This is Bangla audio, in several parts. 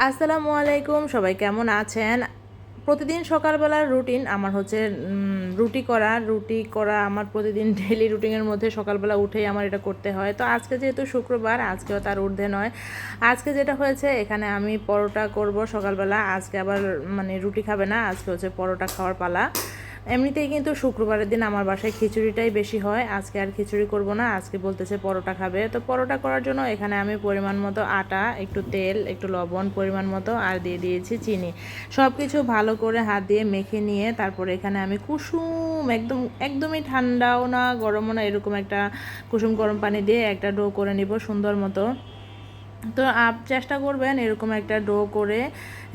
আসসালামু আলাইকুম, সবাই কেমন আছেন? প্রতিদিন সকালবেলার রুটিন আমার হচ্ছে রুটি করা আমার প্রতিদিন ডেইলি রুটিনের মধ্যে সকালবেলা উঠেই আমার এটা করতে হয়। তো আজকে যেহেতু শুক্রবার, আজকেও তার ঊর্ধ্বে নয়। আজকে যেটা হয়েছে, এখানে আমি পরোটা করব সকালবেলা। আজকে আবার রুটি খাবে না, আজকে হচ্ছে পরোটা খাওয়ার পালা। এমনিতেই কিন্তু শুক্রবারের দিন আমার বাসায় খিচুড়িটাই বেশি হয়। আজকে আর খিচুড়ি করব না, আজকে বলতেছে পরোটা খাবে। তো পরোটা করার জন্য এখানে আমি পরিমাণ মতো আটা, একটু তেল, একটু লবণ পরিমাণ মতো আর দিয়ে দিয়েছি চিনি। সব কিছু ভালো করে হাত দিয়ে মেখে নিয়ে তারপরে এখানে আমি কুসুম একদমই ঠান্ডাও না গরমও না, এরকম একটা কুসুম গরম পানি দিয়ে একটা ডো করে নিব সুন্দর মতো। তো চেষ্টা করবেন এরকম একটা ডো করে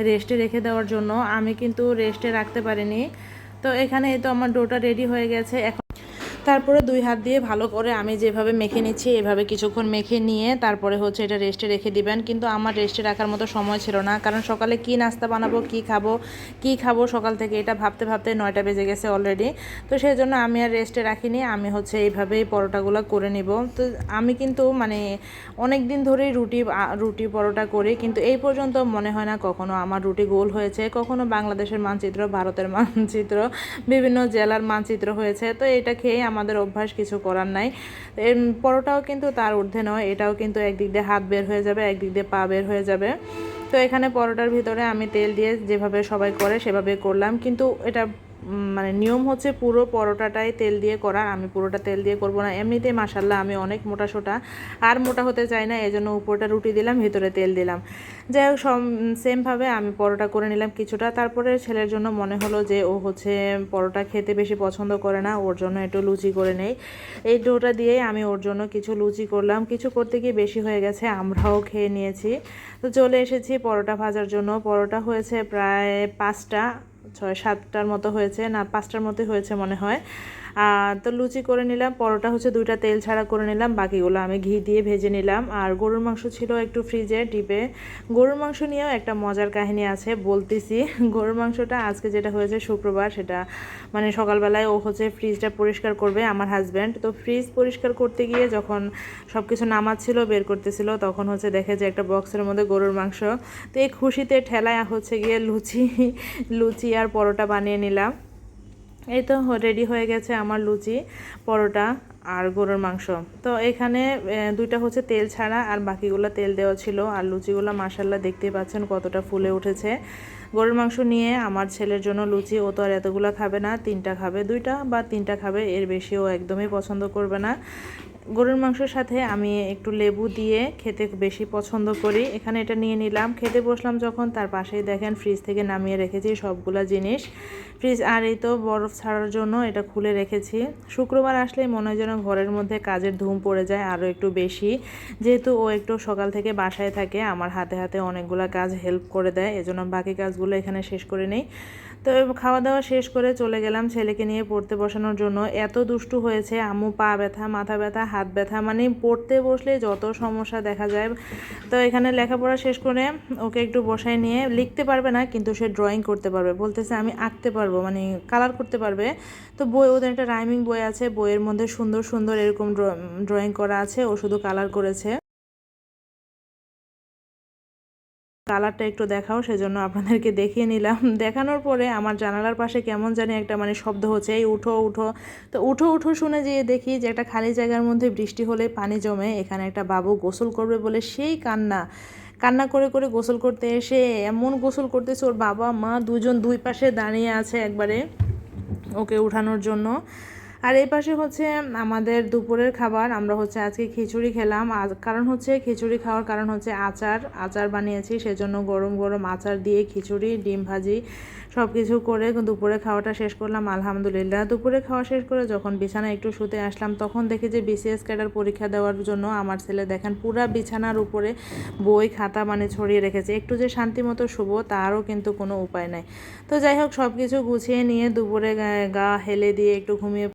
রেস্টে রেখে দেওয়ার জন্য। আমি কিন্তু রেস্টে রাখতে পারিনি। তো এখানে এই তো আমার ডোটা রেডি হয়ে গেছে। এখন তারপরে দুই হাত দিয়ে ভালো করে আমি যেভাবে মেখে নিচ্ছি এভাবে কিছুক্ষণ মেখে নিয়ে তারপরে হচ্ছে এটা রেস্টে রেখে দিবেন। কিন্তু আমার রেস্টে রাখার মতো সময় ছিল না, কারণ সকালে কি নাস্তা বানাবো, কি খাবো সকাল থেকে এটা ভাবতে ভাবতে 9টা বেজে গেছে অলরেডি। তো সেই জন্য আমি আর রেস্টে রাখিনি, আমি হচ্ছে এইভাবেই পরোটাগুলো করে নিব। তো আমি কিন্তু অনেক দিন ধরেই রুটি পরোটা করি, কিন্তু এই পর্যন্ত মনে হয় না কখনো আমার রুটি গোল হয়েছে, কখনো বাংলাদেশের মানচিত্র, ভারতের মানচিত্র, বিভিন্ন জেলার মানচিত্র হয়েছে। তো এটা খেয়ে আমাদের অভ্যাস, কিছু করার নাই। পরোটাও কিন্তু তার ঊর্ধ্বে নয়, এটাও কিন্তু একদিক দিয়ে হাত বের হয়ে যাবে, একদিক দিয়ে পা বের হয়ে যাবে। তো এখানে পরোটার ভিতরে আমি তেল দিয়ে যেভাবে সবাই করে সেভাবে করলাম, কিন্তু এটা নিয়ম হচ্ছে পুরো পরোটাটাই তেল দিয়ে করা। আমি পুরোটা তেল দিয়ে করব না, এমনিতেই মাশাল্লাহ আমি অনেক মোটা আর মোটা হতে চাই না, এজন্য উপরটা রুটি দিলাম, ভিতরে তেল দিলাম। যাই হোক, সেমভাবে আমি পরোটা করে নিলাম কিছুটা। তারপরে ছেলের জন্য মনে হলো যে ও হচ্ছে পরোটা খেতে বেশি পছন্দ করে না, ওর জন্য একটু লুচি করে নেই। এই ডোটা দিয়েই আমি ওর জন্য কিছু লুচি করলাম। কিছু করতে গিয়ে বেশি হয়ে গেছে, আমরাও খেয়ে নিয়েছি। তো চলে এসেছি পরোটা ভাজার জন্য। পরোটা হয়েছে প্রায় 5টা, 6-7টার মতো হয়েছে, না 5টার মতোই হয়েছে মনে হয়। তো লুচি করে নিলাম। পরোটা হচ্ছে 2টা তেল ছাড়া করে নিলাম, বাকিগুলো আমি ঘি দিয়ে ভেজে নিলাম। আর গরুর মাংস ছিল একটু ফ্রিজে ডিপে। গরুর মাংস নিয়েও একটা মজার কাহিনী আছে, বলতেছি। গরুর মাংসটা আজকে যেটা হয়েছে শুক্রবার, সেটা সকালবেলায় ও হচ্ছে ফ্রিজটা পরিষ্কার করবে আমার হাজব্যান্ড। তো ফ্রিজ পরিষ্কার করতে গিয়ে যখন সব কিছু নামাচ্ছিল, বের করতেছিল, তখন হচ্ছে দেখে যে একটা বক্সের মধ্যে গরুর মাংস। তো এই খুশিতে ঠেলায় হচ্ছে গিয়ে লুচি আর পরোটা বানিয়ে নিলাম। এই তো রেডি হয়ে গেছে আমার লুচি, পরোটা আর গরুর মাংস। তো এখানে 2টা হচ্ছে তেল ছাড়া আর বাকিগুলো তেল দেওয়া ছিল। আর লুচিগুলো মাশাল্লাহ দেখতেই পাচ্ছেন কতটা ফুলে উঠেছে। গরুর মাংস নিয়ে আমার ছেলের জন্য লুচি, ও তো আর এতগুলো খাবে না, 3টা খাবে, 2টা বা 3টা খাবে, এর বেশি ও একদমই পছন্দ করবে না। গরুর মাংসের সাথে আমি একটু লেবু দিয়ে খেতে বেশি পছন্দ করি। এখানে এটা নিয়ে নিলাম, খেতে বসলাম যখন, তার পাশেই দেখেন ফ্রিজ থেকে নামিয়ে রেখেছি সবগুলা জিনিস। ফ্রিজ আর এই তো বরফ ছাড়ার জন্য এটা খুলে রেখেছি। শুক্রবার আসলেই মনে হয় যেন ঘরের মধ্যে কাজের ধুম পড়ে যায় আরও একটু বেশি, যেহেতু ও একটু সকাল থেকে বাসায় থাকে, আমার হাতে হাতে অনেকগুলো কাজ হেল্প করে দেয়, এজন্য বাকি কাজগুলো এখানে শেষ করে নেই। তো খাওয়া দাওয়া শেষ করে চলে গেলাম ছেলেকে নিয়ে পড়তে বসানোর জন্য। এত দুষ্টু হয়েছে, আম্মু পা ব্যথা, মাথা ব্যথা, হাত ব্যথা, পড়তে বসলে যত সমস্যা দেখা যায়। তো এখানে লেখাপড়া শেষ করে ওকে একটু বসায় নিয়ে, লিখতে পারবে না কিন্তু সে ড্রয়িং করতে পারবে, বলতেছে আমি আঁকতে পারবো, কালার করতে পারবে। তো ওদের একটা রাইমিং বই আছে, বইয়ের মধ্যে সুন্দর সুন্দর এরকম ড্রয়িং করা আছে, ও শুধু কালার করেছে। কালারটা একটু দেখাও, সেজন্য আপনাদেরকে দেখিয়ে নিলাম। দেখানোর পরে আমার জানালার পাশে কেমন জানি একটা শব্দ হচ্ছে, এই উঠো উঠো। তো উঠো উঠো শুনে যেয়ে দেখি যে একটা খালি জায়গার মধ্যে বৃষ্টি হলে পানি জমে, এখানে একটা বাবু গোসল করবে বলে সেই কান্না কান্না করে করে গোসল করতে এসে এমন গোসল করতেছে, ওর বাবা মা দুজন দুই পাশে দাঁড়িয়ে আছে একবারে ওকে উঠানোর জন্য। আর এই পাশে হচ্ছে আমাদের দুপুরের খাবার, আমরা হচ্ছে আজকে খিচুড়ি খেলাম। কারণ হচ্ছে খিচুড়ি খাওয়ার কারণ হচ্ছে আচার বানিয়েছি, সেজন্য গরম গরম আচার দিয়ে খিচুড়ি, ডিম ভাজি সব কিছু করে দুপুরে খাওয়াটা শেষ করলাম আলহামদুলিল্লাহ। দুপুরে খাওয়া শেষ করে যখন বিছানায় একটু শুতে আসলাম, তখন দেখি যে বিসিএস ক্যাডার পরীক্ষা দেওয়ার জন্য আমার ছেলে দেখেন পুরা বিছানার উপরে বই খাতা ছড়িয়ে রেখেছে। একটু যে শান্তি মতো শুবো তারও কিন্তু কোনো উপায় নাই। তো যাই হোক, সব কিছু গুছিয়ে নিয়ে দুপুরে গা হেলে দিয়ে একটু ঘুমিয়ে